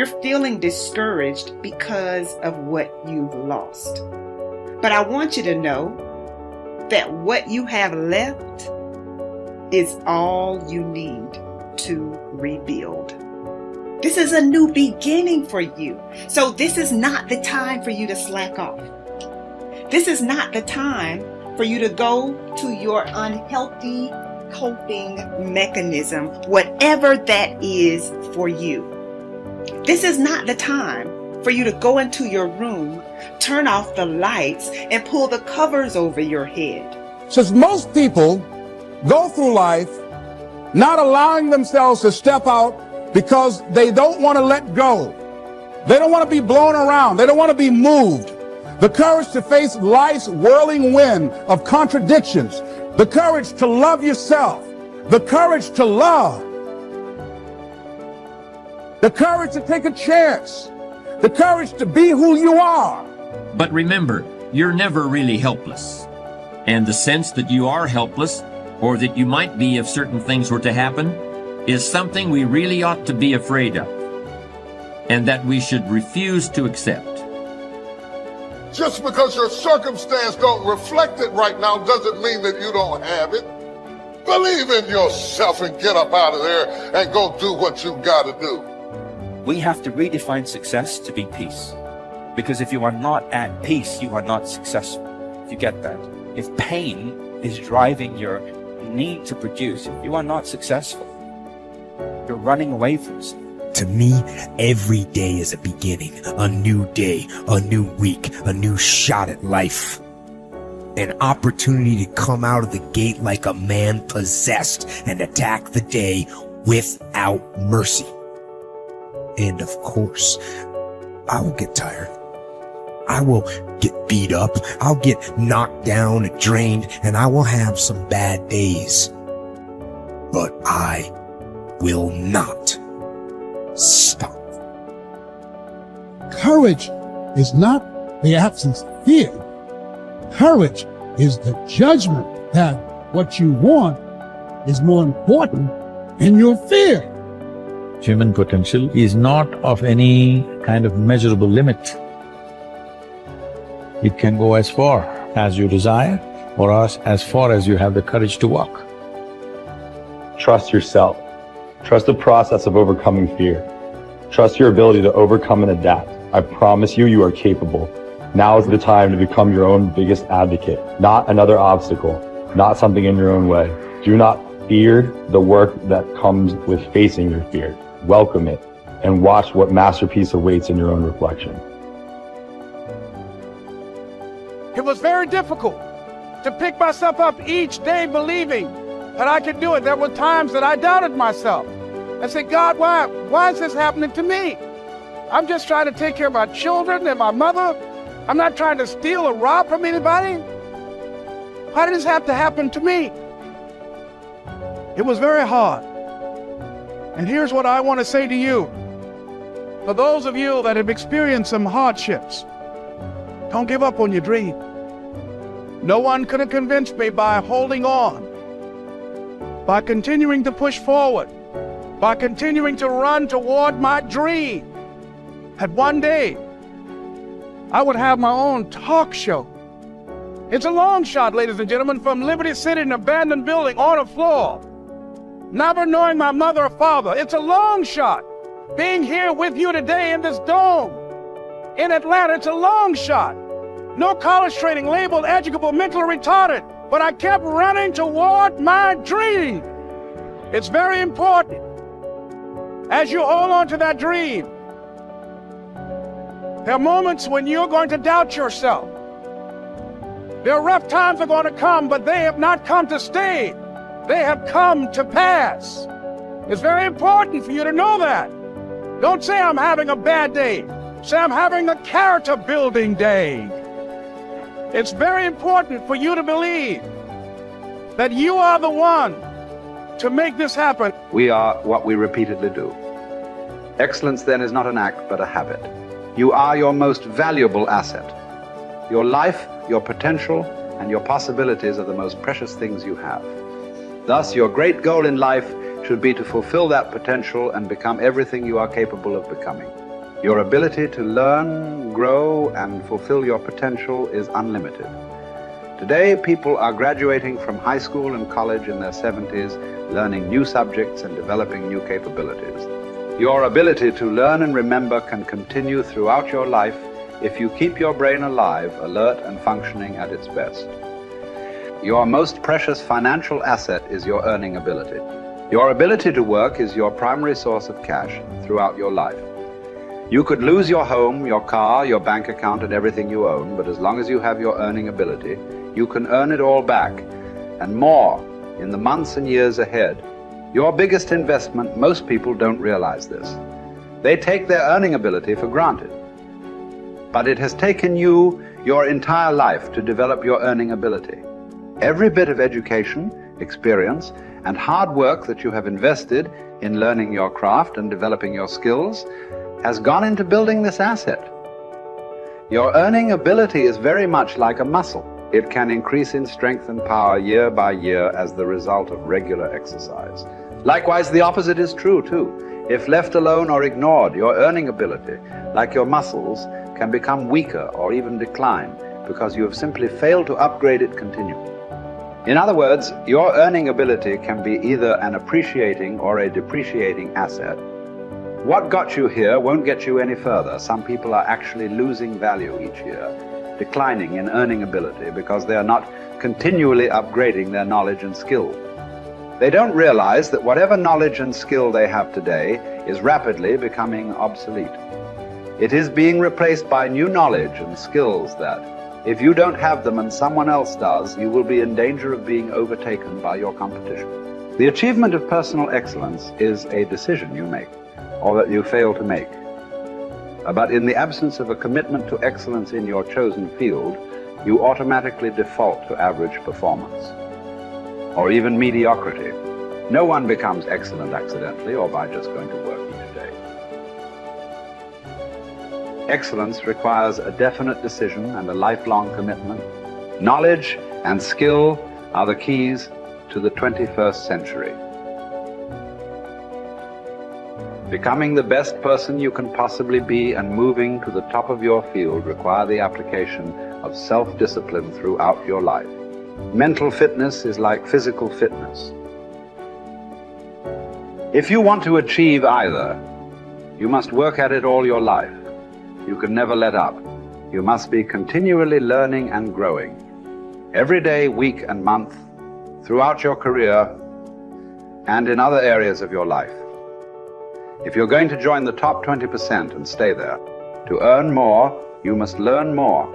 You're feeling discouraged because of what you've lost. But I want you to know that what you have left is all you need to rebuild. This is a new beginning for you. So this is not the time for you to slack off. This is not the time for you to go to your unhealthy coping mechanism, whatever that is for you. This is not the time for you to go into your room, turn off the lights, and pull the covers over your head. Since most people go through life not allowing themselves to step out because they don't want to let go. They don't want to be blown around. They don't want to be moved. The courage to face life's whirling wind of contradictions. The courage to love yourself. The courage to love. The courage to take a chance. The courage to be who you are. But remember, you're never really helpless. And the sense that you are helpless, or that you might be if certain things were to happen, is something we really ought to be afraid of, and that we should refuse to accept. Just because your circumstance don't reflect it right now doesn't mean that you don't have it. Believe in yourself and get up out of there and go do what you gotta do. We have to redefine success to be peace. Because if you are not at peace, you are not successful. If you get that. If pain is driving your need to produce, if you are not successful, you're running away from something. To me, every day is a beginning, a new day, a new week, a new shot at life. An opportunity to come out of the gate like a man possessed and attack the day without mercy. And of course, I will get tired. I will get beat up. I'll get knocked down and drained, and I will have some bad days. But I will not stop. Courage is not the absence of fear. Courage is the judgment that what you want is more important than your fear. Human potential is not of any kind of measurable limit. It can go as far as you desire or as far as you have the courage to walk. Trust yourself. Trust the process of overcoming fear. Trust your ability to overcome and adapt. I promise you, you are capable. Now is the time to become your own biggest advocate, not another obstacle, not something in your own way. Do not fear the work that comes with facing your fear. Welcome it and watch what masterpiece awaits in your own reflection. It was very difficult to pick myself up each day believing that I could do it. There were times that I doubted myself. I said, God, why is this happening to me? I'm just trying to take care of my children and my mother. I'm not trying to steal or rob from anybody. Why did this have to happen to me? It was very hard. And here's what I want to say to you. For those of you that have experienced some hardships, don't give up on your dream. No one could have convinced me by holding on, by continuing to push forward, by continuing to run toward my dream, that one day I would have my own talk show. It's a long shot, ladies and gentlemen, from Liberty City, an abandoned building on a floor, never knowing my mother or father. It's a long shot. Being here with you today in this dome in Atlanta, it's a long shot. No college training, labeled educable, mentally retarded, but I kept running toward my dream. It's very important as you hold on to that dream. There are moments when you're going to doubt yourself. There are rough times that are going to come, but they have not come to stay. They have come to pass. It's very important for you to know that. Don't say I'm having a bad day. Say I'm having a character building day. It's very important for you to believe that you are the one to make this happen. We are what we repeatedly do. Excellence then is not an act, but a habit. You are your most valuable asset. Your life, your potential, and your possibilities are the most precious things you have. Thus, your great goal in life should be to fulfill that potential and become everything you are capable of becoming. Your ability to learn, grow, and fulfill your potential is unlimited. Today, people are graduating from high school and college in their 70s, learning new subjects and developing new capabilities. Your ability to learn and remember can continue throughout your life if you keep your brain alive, alert, and functioning at its best. Your most precious financial asset is your earning ability. Your ability to work is your primary source of cash throughout your life. You could lose your home, your car, your bank account, and everything you own, but as long as you have your earning ability, you can earn it all back, and more, in the months and years ahead. Your biggest investment, most people don't realize this. They take their earning ability for granted. But it has taken you your entire life to develop your earning ability. Every bit of education, experience, and hard work that you have invested in learning your craft and developing your skills has gone into building this asset. Your earning ability is very much like a muscle. It can increase in strength and power year by year as the result of regular exercise. Likewise, the opposite is true too. If left alone or ignored, your earning ability, like your muscles, can become weaker or even decline because you have simply failed to upgrade it continually. In other words, your earning ability can be either an appreciating or a depreciating asset. What got you here won't get you any further. Some people are actually losing value each year, declining in earning ability because they are not continually upgrading their knowledge and skill. They don't realize that whatever knowledge and skill they have today is rapidly becoming obsolete. It is being replaced by new knowledge and skills that, if you don't have them and someone else does, you will be in danger of being overtaken by your competition. The achievement of personal excellence is a decision you make, or that you fail to make. But in the absence of a commitment to excellence in your chosen field, you automatically default to average performance, or even mediocrity. No one becomes excellent accidentally or by just going to work each day. Excellence requires a definite decision and a lifelong commitment. Knowledge and skill are the keys to the 21st century. Becoming the best person you can possibly be and moving to the top of your field require the application of self-discipline throughout your life. Mental fitness is like physical fitness. If you want to achieve either, you must work at it all your life. You can never let up. You must be continually learning and growing. Every day, week, and month, throughout your career, and in other areas of your life. If you're going to join the top 20% and stay there, to earn more, you must learn more.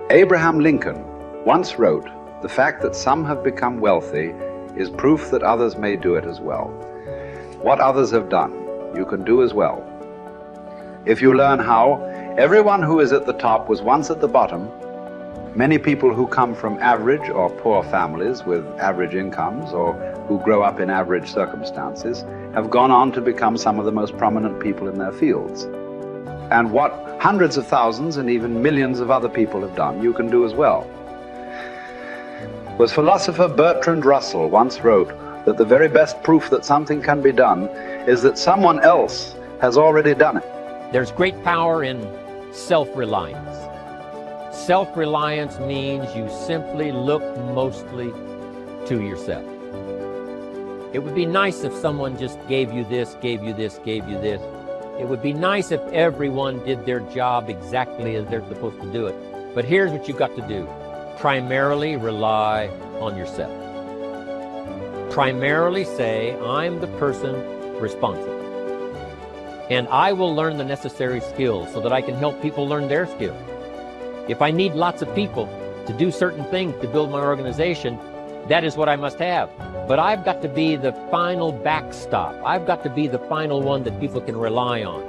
Abraham Lincoln once wrote, "The fact that some have become wealthy is proof that others may do it as well." What others have done, you can do as well. If you learn how, everyone who is at the top was once at the bottom. Many people who come from average or poor families with average incomes or who grow up in average circumstances have gone on to become some of the most prominent people in their fields. And what hundreds of thousands and even millions of other people have done, you can do as well. Was philosopher Bertrand Russell once wrote that the very best proof that something can be done is that someone else has already done it. There's great power in self-reliance. Self-reliance means you simply look mostly to yourself. It would be nice if someone just gave you this, gave you this, gave you this. It would be nice if everyone did their job exactly as they're supposed to do it. But here's what you've got to do. Primarily rely on yourself. Primarily say, I'm the person responsible. And I will learn the necessary skills so that I can help people learn their skills. If I need lots of people to do certain things to build my organization, that is what I must have. But I've got to be the final backstop. I've got to be the final one that people can rely on.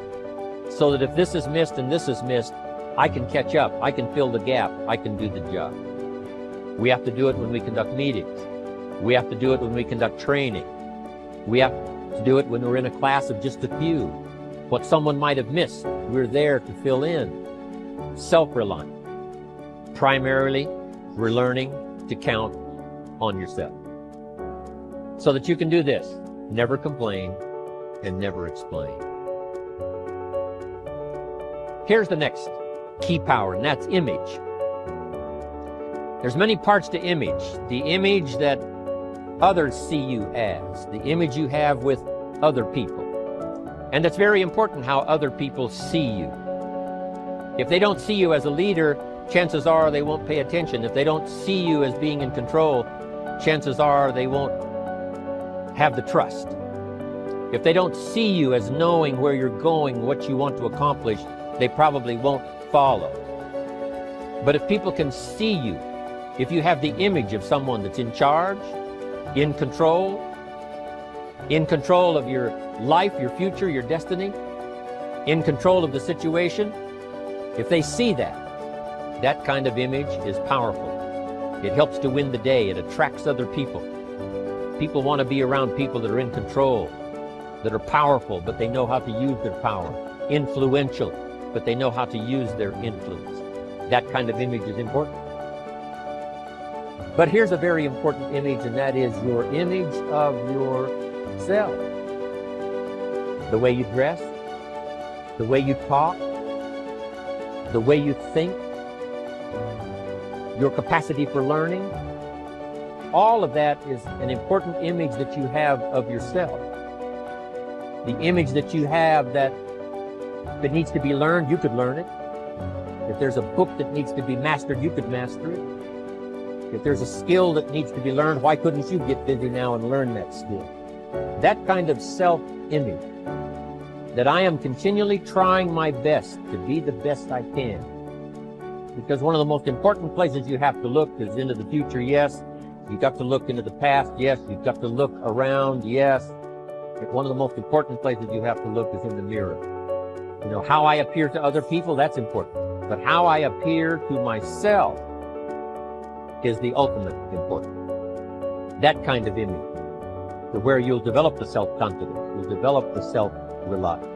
So that if this is missed and this is missed, I can catch up. I can fill the gap. I can do the job. We have to do it when we conduct meetings. We have to do it when we conduct training. We have to do it when we're in a class of just a few. What someone might have missed, we're there to fill in. Self-reliant. Primarily, we're learning to count on yourself. So that you can do this, never complain and never explain. Here's the next key power, and that's image. There's many parts to image. The image that others see you as, the image you have with other people. And it's very important how other people see you. If they don't see you as a leader, chances are they won't pay attention. If they don't see you as being in control, chances are they won't have the trust. If they don't see you as knowing where you're going, what you want to accomplish, they probably won't follow. But if people can see you, if you have the image of someone that's in charge, in control of your life, your future, your destiny, in control of the situation, if they see that, that kind of image is powerful. It helps to win the day. It attracts other people. People want to be around people that are in control, that are powerful, but they know how to use their power. Influential, but they know how to use their influence. That kind of image is important. But here's a very important image, and that is your image of yourself. The way you dress, the way you talk, the way you think, your capacity for learning. All of that is an important image that you have of yourself. The image that you have that if it needs to be learned, you could learn it. If there's a book that needs to be mastered, you could master it. If there's a skill that needs to be learned, why couldn't you get busy now and learn that skill? That kind of self-image, that I am continually trying my best to be the best I can. Because one of the most important places you have to look is into the future, yes. You've got to look into the past, yes. You've got to look around, yes. But one of the most important places you have to look is in the mirror. You know, how I appear to other people, that's important. But how I appear to myself is the ultimate important. That kind of image, to where you'll develop the self-confidence, you'll develop the self-reliance.